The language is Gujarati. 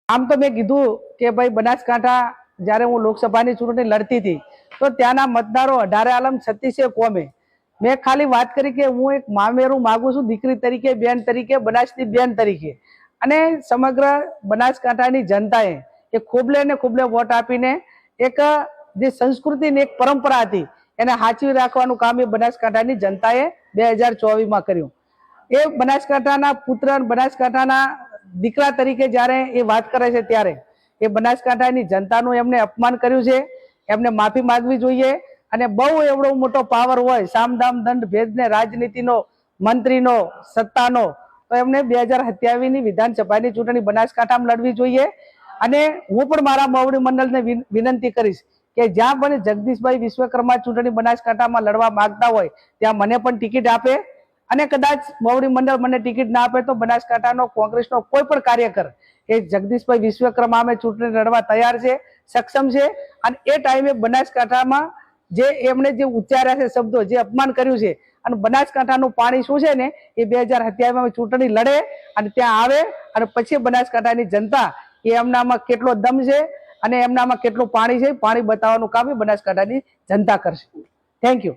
આમ તો મેં કીધું કે ભાઈ બનાસકાંઠા જ્યારે હું લોકસભાની ચૂંટણી લડતી હતી તો ત્યાંના મતદારો 18 આલમ 36 કોમે મેં ખાલી વાત કરી કે હું એક મામેરું માગું છું, દીકરી તરીકે, બેન તરીકે, બનાસની બેન તરીકે, અને સમગ્ર બનાસકાંઠાની જનતાએ એ ખૂબલે ને ખૂબલે વોટ આપીને એક જે સંસ્કૃતિ ને એક પરંપરા હતી એને સાચવી રાખવાનું કામ એ બનાસકાંઠાની જનતાએ 2024માં કર્યું। એ બનાસકાંઠાના પુત્ર, બનાસકાંઠાના દીકરા તરીકે જ્યારે એ વાત કરે છે ત્યારે એ બનાસકાંઠાની જનતાનું એમને અપમાન કર્યું છે, એમને માફી માંગવી જોઈએ। અને બહુ એવડો મોટો પાવર હોય, સામદામ દંડ ભેદને રાજનીતિનો, મંત્રીનો, સત્તાનો, તો એમને 2027ની વિધાનસભાની ચૂંટણી બનાસકાંઠામાં લડવી જોઈએ। અને હું પણ મારા મોવડી મંડળને વિનંતી કરીશ કે જ્યાં પણ જગદીશભાઈ વિશ્વકર્મા ચૂંટણી બનાસકાંઠામાં લડવા માંગતા હોય ત્યાં મને પણ ટિકિટ આપે, અને કદાચ મોવડી મંડળ મને ટિકિટ ના આપે તો બનાસકાંઠાનો કોંગ્રેસનો કોઈ પણ કાર્યકર એ જગદીશભાઈ વિશ્વકર્મા અમે ચૂંટણી લડવા તૈયાર છે, સક્ષમ છે। અને એ ટાઈમે બનાસકાંઠામાં જે એમણે જે ઉચ્ચાર્યા છે શબ્દો, જે અપમાન કર્યું છે, અને બનાસકાંઠાનું પાણી શું છે ને એ 2027માં ચૂંટણી લડે અને ત્યાં આવે, અને પછી બનાસકાંઠાની જનતા એ એમનામાં કેટલો દમ છે અને એમનામાં કેટલું પાણી છે, પાણી બતાવવાનું કામ એ બનાસકાંઠાની જનતા કરશે। Thank you.